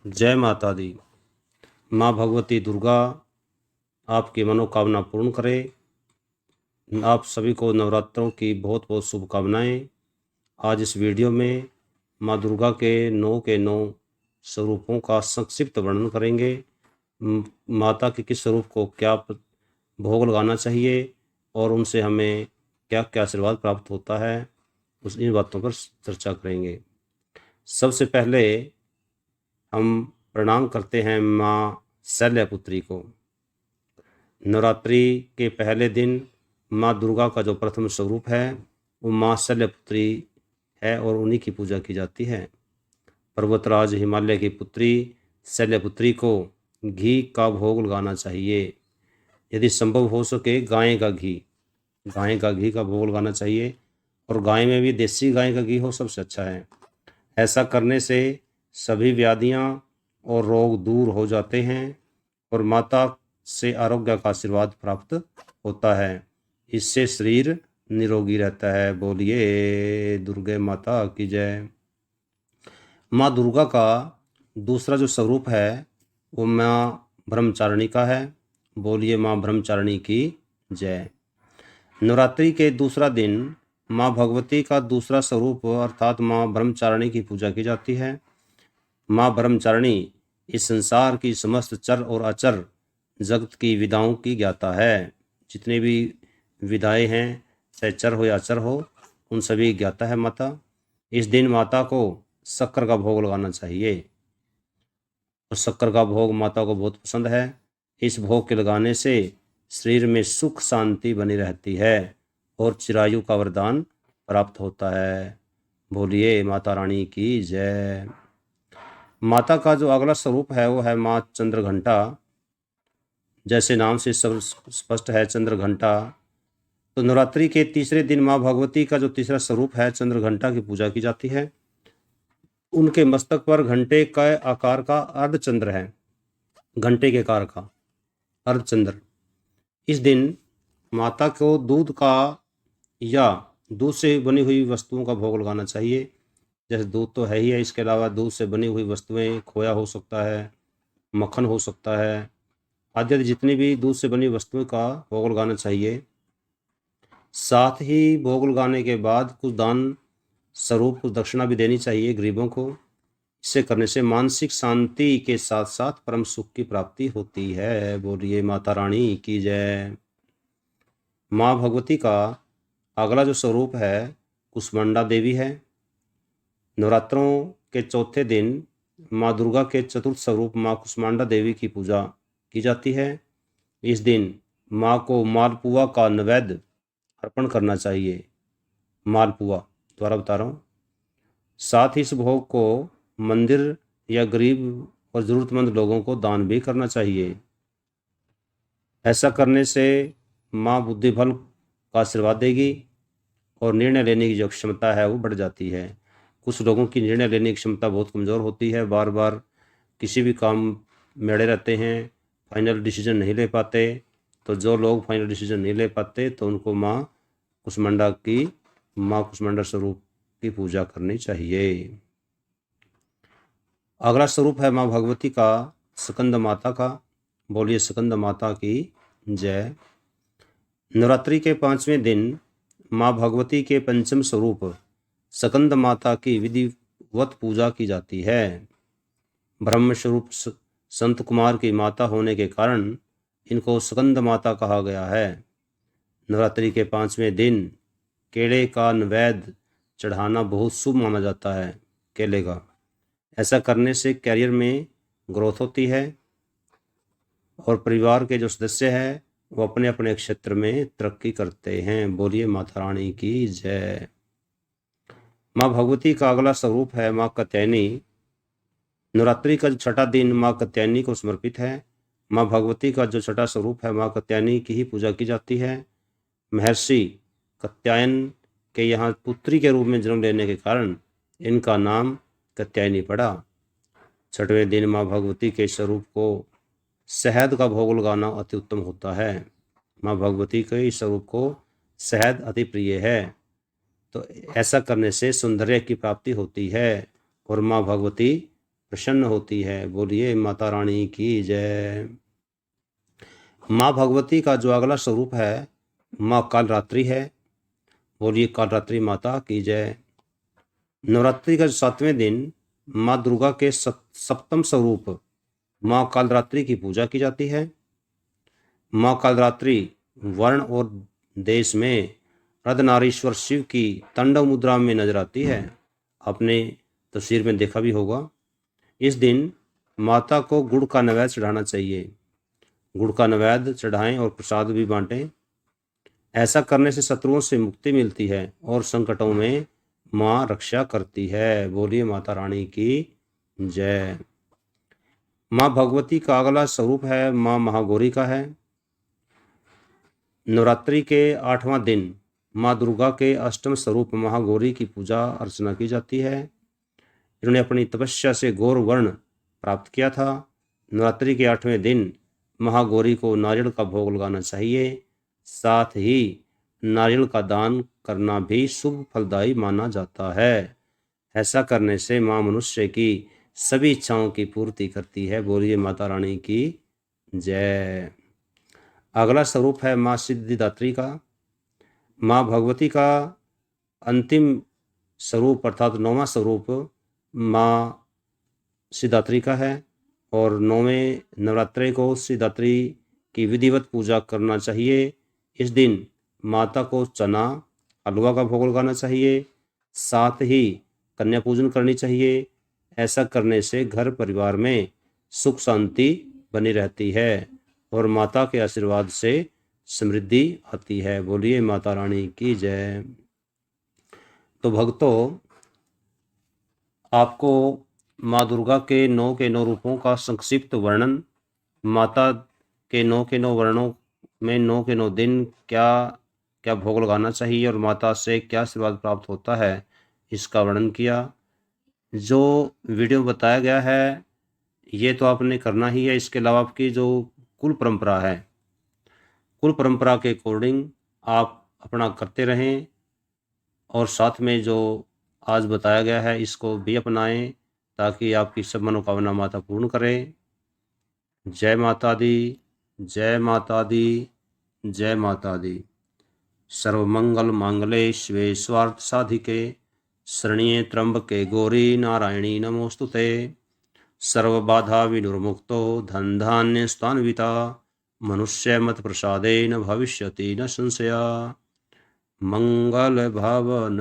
जय माता दी। माँ भगवती दुर्गा आपकी मनोकामना पूर्ण करे। आप सभी को नवरात्रों की बहुत बहुत शुभकामनाएं। आज इस वीडियो में माँ दुर्गा के नौ स्वरूपों का संक्षिप्त वर्णन करेंगे। माता के किस स्वरूप को क्या भोग लगाना चाहिए और उनसे हमें क्या क्या आशीर्वाद प्राप्त होता है, इन बातों पर चर्चा करेंगे। सबसे पहले हम प्रणाम करते हैं माँ शैलपुत्री को। नवरात्रि के पहले दिन माँ दुर्गा का जो प्रथम स्वरूप है वो माँ शैलपुत्री है और उन्हीं की पूजा की जाती है। पर्वतराज हिमालय की पुत्री शैलपुत्री को घी का भोग लगाना चाहिए। यदि संभव हो सके गाय का घी का भोग लगाना चाहिए और गाय में भी देसी गाय का घी हो सबसे अच्छा है। ऐसा करने से सभी व्याधियाँ और रोग दूर हो जाते हैं और माता से आरोग्य का आशीर्वाद प्राप्त होता है। इससे शरीर निरोगी रहता है। बोलिए दुर्गे माता की जय। माँ दुर्गा का दूसरा जो स्वरूप है वो माँ ब्रह्मचारिणी का है। बोलिए माँ ब्रह्मचारिणी की जय। नवरात्रि के दूसरा दिन माँ भगवती का दूसरा स्वरूप अर्थात माँ ब्रह्मचारिणी की पूजा की जाती है। माँ ब्रह्मचारिणी इस संसार की समस्त चर और अचर जगत की विधाओं की ज्ञाता है। जितने भी विधाएं हैं चाहे चर हो या अचर हो उन सभी ज्ञाता है माता। इस दिन माता को शक्कर का भोग लगाना चाहिए और शक्कर का भोग माता को बहुत पसंद है। इस भोग के लगाने से शरीर में सुख शांति बनी रहती है और चिरायु का वरदान प्राप्त होता है। बोलिए माता रानी की जय। माता का जो अगला स्वरूप है वो है माँ चंद्रघंटा। जैसे नाम से सब स्पष्ट है चंद्रघंटा। तो नवरात्रि के तीसरे दिन माँ भगवती का जो तीसरा स्वरूप है चंद्रघंटा की पूजा की जाती है। उनके मस्तक पर घंटे का आकार का अर्धचंद्र है। घंटे के आकार का अर्धचंद्र। इस दिन माता को दूध का या दूध से बनी हुई वस्तुओं का भोग लगाना चाहिए। जैसे दूध तो है ही है, इसके अलावा दूध से बनी हुई वस्तुएं, खोया हो सकता है, मक्खन हो सकता है, आदि जितनी भी दूध से बनी वस्तुओं का भोग लगाना चाहिए। साथ ही भोग लगाने के बाद कुछ दान स्वरूप कुछ दक्षिणा भी देनी चाहिए गरीबों को। इससे करने से मानसिक शांति के साथ साथ परम सुख की प्राप्ति होती है। बोलिए माता रानी की जय। माँ भगवती का अगला जो स्वरूप है कुष्मांडा देवी है। नवरात्रों के चौथे दिन माँ दुर्गा के चतुर्थ स्वरूप माँ कुष्मांडा देवी की पूजा की जाती है। इस दिन माँ को मालपुआ का नैवेद्य अर्पण करना चाहिए। मालपुआ द्वारा बता रहा हूँ। साथ ही इस भोग को मंदिर या गरीब और ज़रूरतमंद लोगों को दान भी करना चाहिए। ऐसा करने से माँ बुद्धि बल का आशीर्वाद देगी और निर्णय लेने की जो क्षमता है वो बढ़ जाती है। कुछ लोगों की निर्णय लेने की क्षमता बहुत कमज़ोर होती है, बार बार किसी भी काम में अड़े रहते हैं, फाइनल डिसीजन नहीं ले पाते। तो जो लोग फाइनल डिसीजन नहीं ले पाते तो उनको माँ कुष्मांडा स्वरूप की पूजा करनी चाहिए। अगला स्वरूप है माँ भगवती का स्कंद माता का। बोलिए स्कंद माता की जय। नवरात्रि के 5वें दिन माँ भगवती के पंचम स्वरूप स्कंद माता की विधिवत पूजा की जाती है। ब्रह्म स्वरूप संत कुमार की माता होने के कारण इनको स्कंद माता कहा गया है। नवरात्रि के 5वें दिन केले का नैवेद्य चढ़ाना बहुत शुभ माना जाता है। केले का ऐसा करने से कैरियर में ग्रोथ होती है और परिवार के जो सदस्य हैं वो अपने अपने क्षेत्र में तरक्की करते हैं। बोलिए माता रानी की जय। माँ भगवती का अगला स्वरूप है माँ कात्यायनी। नवरात्रि का जो छठा दिन माँ कात्यायनी को समर्पित है। माँ भगवती का जो छठा स्वरूप है माँ कात्यायनी की ही पूजा की जाती है। महर्षि कात्यायन के यहाँ पुत्री के रूप में जन्म लेने के कारण इनका नाम कात्यायनी पड़ा। छठवें दिन माँ भगवती के स्वरूप को शहद का भोग लगाना अति उत्तम होता है। माँ भगवती के इस स्वरूप को शहद अति प्रिय है। तो ऐसा करने से सौंदर्य की प्राप्ति होती है और माँ भगवती प्रसन्न होती है। बोलिए माता रानी की जय। माँ भगवती का जो अगला स्वरूप है माँ कालरात्रि है। बोलिए कालरात्रि माता की जय। नवरात्रि का 7वें दिन माँ दुर्गा के सप्तम स्वरूप माँ कालरात्रि की पूजा की जाती है। माँ कालरात्रि वर्ण और देश में अर्धनारीश्वर शिव की तांडव मुद्रा में नजर आती है। आपने तस्वीर में देखा भी होगा। इस दिन माता को गुड़ का नैवेद्य चढ़ाना चाहिए। गुड़ का नैवेद्य चढ़ाएं और प्रसाद भी बांटें। ऐसा करने से शत्रुओं से मुक्ति मिलती है और संकटों में माँ रक्षा करती है। बोलिए माता रानी की जय। माँ भगवती का अगला स्वरूप है माँ महागौरी का है। नवरात्रि के 8वां दिन माँ दुर्गा के अष्टम स्वरूप महागौरी की पूजा अर्चना की जाती है। इन्होंने अपनी तपस्या से गौर वर्ण प्राप्त किया था। नवरात्रि के 8वें दिन महागौरी को नारियल का भोग लगाना चाहिए। साथ ही नारियल का दान करना भी शुभ फलदायी माना जाता है। ऐसा करने से माँ मनुष्य की सभी इच्छाओं की पूर्ति करती है। बोलिए माता रानी की जय। अगला स्वरूप है माँ सिद्धिदात्री का। माँ भगवती का अंतिम स्वरूप अर्थात 9वां स्वरूप माँ सिद्धिदात्री का है और 9वें नवरात्रि को सिद्धिदात्री की विधिवत पूजा करना चाहिए। इस दिन माता को चना हलवा का भोग लगाना चाहिए। साथ ही कन्या पूजन करनी चाहिए। ऐसा करने से घर परिवार में सुख शांति बनी रहती है और माता के आशीर्वाद से समृद्धि आती है। बोलिए माता रानी की जय। तो भक्तों, आपको माँ दुर्गा के 9 के 9 रूपों का संक्षिप्त वर्णन, माता के 9 के 9 वर्णों में 9 के 9 दिन क्या क्या भोग लगाना चाहिए और माता से क्या आशीर्वाद प्राप्त होता है, इसका वर्णन किया। जो वीडियो बताया गया है ये तो आपने करना ही है। इसके अलावा आपकी जो कुल परंपरा है, कुल परंपरा के अकॉर्डिंग आप अपना करते रहें और साथ में जो आज बताया गया है इसको भी अपनाएं ताकि आपकी सब मनोकामना माता पूर्ण करें। जय माता दी, जय माता दी, जय माता दी। सर्वमंगल मांगले शिवे स्वार्थ साधिके शरण्ये त्र्यंबके गौरी नारायणी नमोस्तुते। सर्वबाधा विनिर्मुक्तो धन धान्य स्थान्विता मनुष्य मत प्रसादेन भविष्यति न संशया। मंगल भवन